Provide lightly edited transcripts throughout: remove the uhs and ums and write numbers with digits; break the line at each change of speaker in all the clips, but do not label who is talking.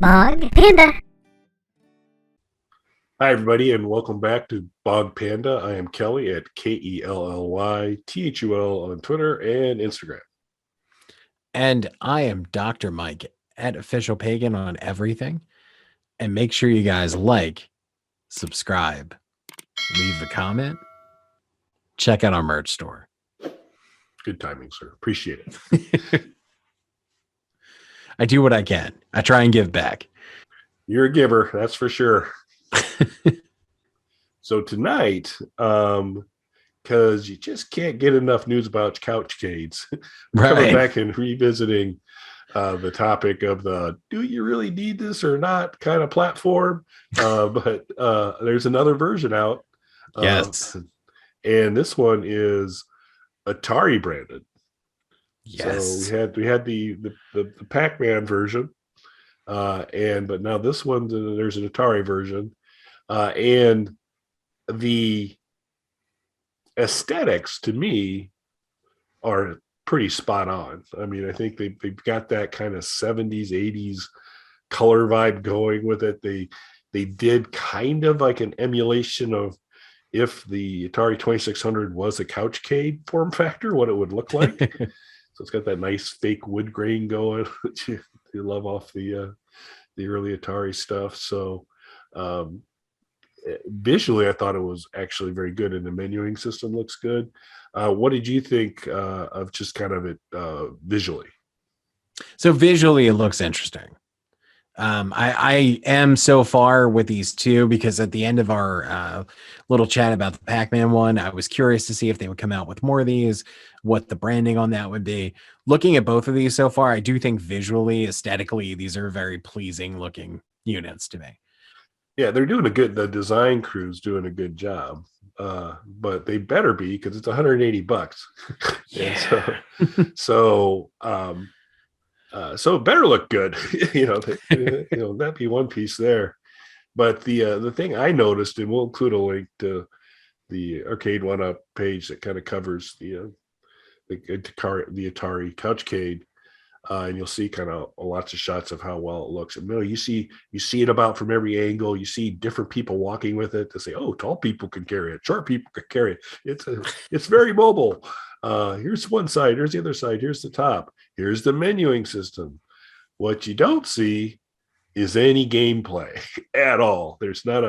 Bog Panda.
Hi, everybody, and welcome back to Bog Panda. I am Kelly at KELLYTHUL on Twitter and Instagram.
And I am Dr. Mike at Official Pagan on everything. And make sure you guys like, subscribe, leave a comment, check out our merch store.
Good timing, sir. Appreciate it.
I do what I can. I try and give back.
You're a giver, that's for sure. So tonight, because you just can't get enough news about Couchcades, we're coming back and revisiting the topic of the do you really need this or not kind of platform. But there's another version out.
Yes.
And this one is Atari branded.
Yes.
So we had the PacMan version, but now this one there's an Atari version, and the aesthetics to me are pretty spot on. I mean, I think they've got that kind of 70s, 80s color vibe going with it. They did kind of like an emulation of if the Atari 2600 was a Couchcade form factor, what it would look like. So it's got that nice fake wood grain going, which you love off the early Atari stuff. So visually, I thought it was actually very good, and the menuing system looks good. What did you think of just kind of it visually?
So visually, it looks interesting. I am so far with these two because at the end of our little chat about the Pac-Man one, I was curious to see if they would come out with more of these, what the branding on that would be. Looking at both of these so far, I do think visually, aesthetically, these are very pleasing looking units to me.
Yeah, they're doing the design crew's doing a good job, but they better be because it's $180.
Yeah.
So it better look good. That'd be one piece there. But the thing I noticed, and we'll include a link to the Arcade One Up page that kind of covers the Atari Couchcade. And you'll see kind of lots of shots of how well it looks. And you see it about from every angle. You see different people walking with it to say, "Oh, tall people can carry it. Short people can carry it. It's very mobile." Here's one side. Here's the other side. Here's the top. Here's the menuing system. What you don't see is any gameplay at all. There's not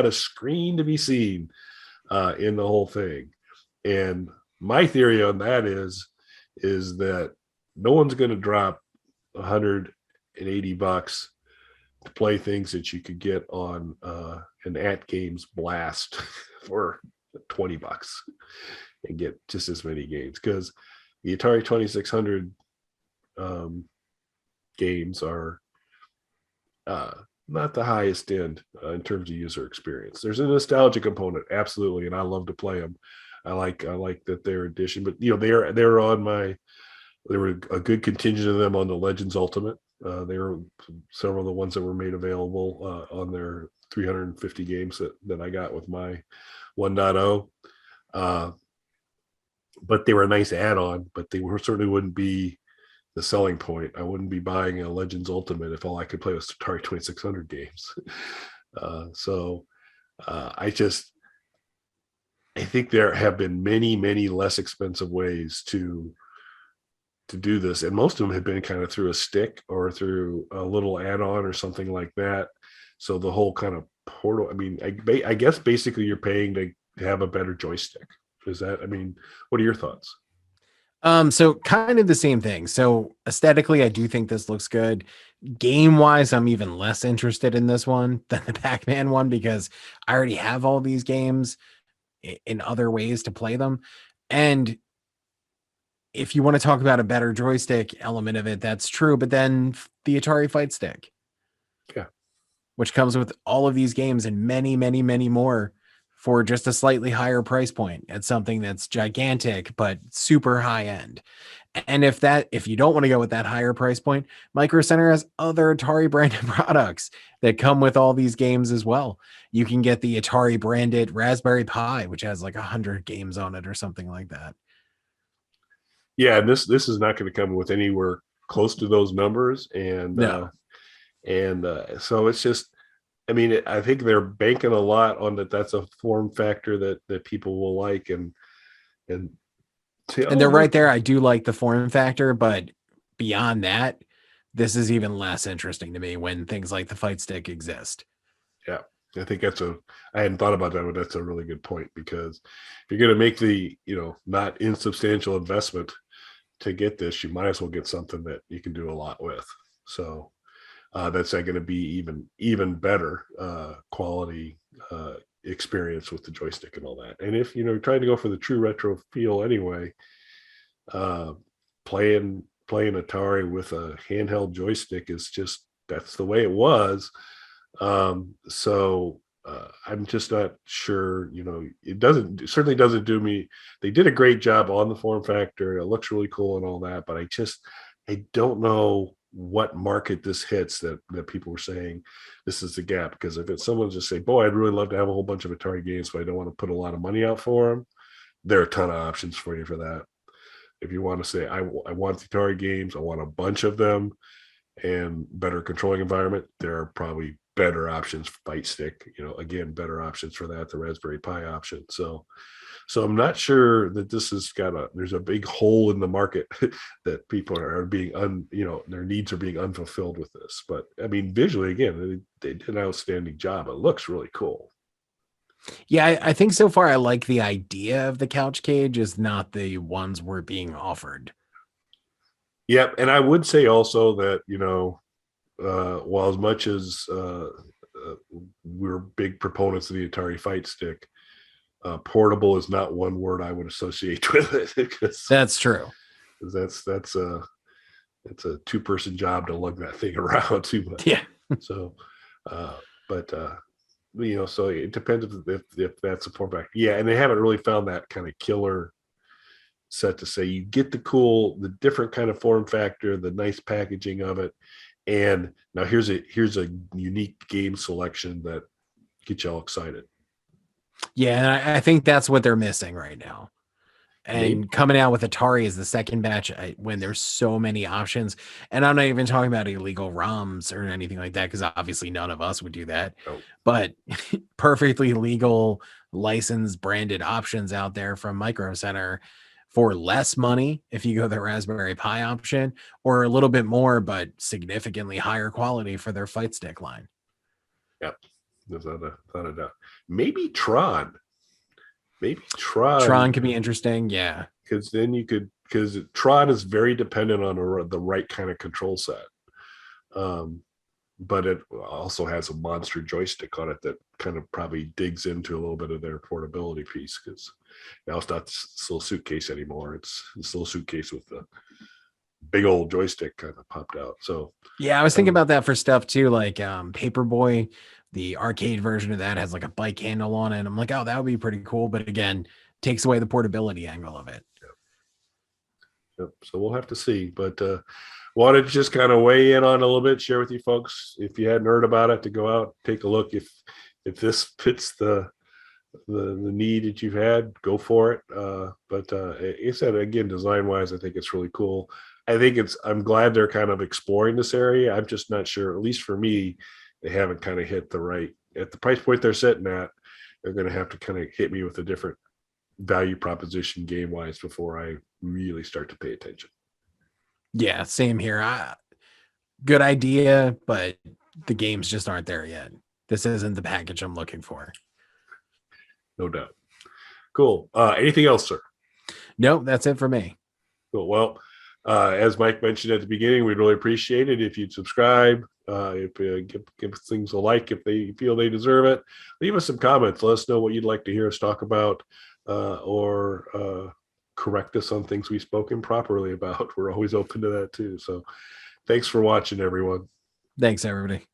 a screen to be seen in the whole thing. And my theory on that is that no one's going to drop $180 to play things that you could get on an At Games Blast for $20 and get just as many games, because the Atari 2600 games are not the highest end in terms of user experience. There's a nostalgia component, absolutely, and I love to play them. I like that they're edition, but they're on my. There were a good contingent of them on the Legends Ultimate. There were several of the ones that were made available on their 350 games that I got with my 1.0. But they were a nice add-on, but they certainly wouldn't be the selling point. I wouldn't be buying a Legends Ultimate if all I could play was Atari 2600 games. I think there have been many, many less expensive ways to do this, and most of them have been kind of through a stick or through a little add-on or something like that. So the whole kind of portal, I mean, I guess basically you're paying to have a better joystick. What are your thoughts?
So kind of the same thing. So aesthetically, I do think this looks good. Game wise, I'm even less interested in this one than the Pac-Man one because I already have all these games in other ways to play them. And if you want to talk about a better joystick element of it, that's true. But then the Atari Fight Stick, which comes with all of these games and many, many, many more for just a slightly higher price point at something that's gigantic, but super high end. And if you don't want to go with that higher price point, Micro Center has other Atari branded products that come with all these games as well. You can get the Atari branded Raspberry Pi, which has like 100 games on it or something like that.
Yeah, and this is not going to come with anywhere close to those numbers. And
no.
And so it's just, I mean, I think they're banking a lot on that. That's a form factor that people will like and say,
And
oh
they're right
look,
there. I do like the form factor, but beyond that, this is even less interesting to me when things like the fight stick exist.
yeah. I think I hadn't thought about that, but that's a really good point because if you're going to make the, not insubstantial investment to get this, you might as well get something that you can do a lot with. So that's going to be even better quality experience with the joystick and all that. And if you're trying to go for the true retro feel anyway, uh, playing Atari with a handheld joystick is just that's the way it was. So I'm just not sure. It certainly doesn't do me. They did a great job on the form factor. It looks really cool and all that, but I don't know what market this hits that people were saying this is the gap. Because if it's someone just say, boy, I'd really love to have a whole bunch of Atari games, but I don't want to put a lot of money out for them, there are a ton of options for you for that. If you want to say, I want the Atari games, I want a bunch of them and better controlling environment, there are probably better options for Fight Stick. Again, better options for that, the Raspberry Pi option. So I'm not sure that this has there's a big hole in the market that people are being their needs are being unfulfilled with this. But I mean, visually, again, they did an outstanding job. It looks really cool.
Yeah, I think so far I like the idea of the couch cage, is not the ones we're being offered.
Yep. And I would say also that, while as much as we're big proponents of the Atari Fight Stick, portable is not one word I would associate with it because
That's true.
that's a two-person job to lug that thing around too much.
Yeah.
So, but so it depends if that's a form factor. Yeah, and they haven't really found that kind of killer set to say you get the different kind of form factor, the nice packaging of it, and now here's a unique game selection that gets y'all excited.
Yeah, and I think that's what they're missing right now.
Maybe.
And coming out with Atari is the second batch when there's so many options. And I'm not even talking about illegal ROMs or anything like that, because obviously none of us would do that.
Oh,
But perfectly legal, licensed, branded options out there from Micro Center for less money if you go the Raspberry Pi option, or a little bit more, but significantly higher quality for their Fight Stick line.
yep. There's not a doubt. Maybe Tron.
Tron could be interesting. Yeah.
Because then because Tron is very dependent on the right kind of control set. But it also has a monster joystick on it that kind of probably digs into a little bit of their portability piece, because now it's not this little suitcase anymore. It's this little suitcase with the big old joystick kind of popped out. So
yeah, I was thinking about that for stuff too, like Paperboy. The arcade version of that has like a bike handle on it. I'm like, oh, that would be pretty cool. But again, takes away the portability angle of it.
Yep. So we'll have to see. But wanted to just kind of weigh in on a little bit, share with you folks, if you hadn't heard about it, to go out, take a look. If this fits the need that you've had, go for it. But like I said, again, design wise, I think it's really cool. I'm glad they're kind of exploring this area. I'm just not sure, at least for me, they haven't kind of hit the right, at the price point they're sitting at. They're going to have to kind of hit me with a different value proposition game wise before I really start to pay attention.
Yeah, same here. Good idea, but the games just aren't there yet. This isn't the package I'm looking for.
No doubt. Cool. Anything else, sir?
Nope, that's it for me.
Cool. Well, as Mike mentioned at the beginning, we'd really appreciate it if you'd subscribe, if give things a like if they feel they deserve it. Leave us some comments. Let us know what you'd like to hear us talk about, or correct us on things we spoke improperly about. We're always open to that too. So thanks for watching, everyone.
Thanks, everybody.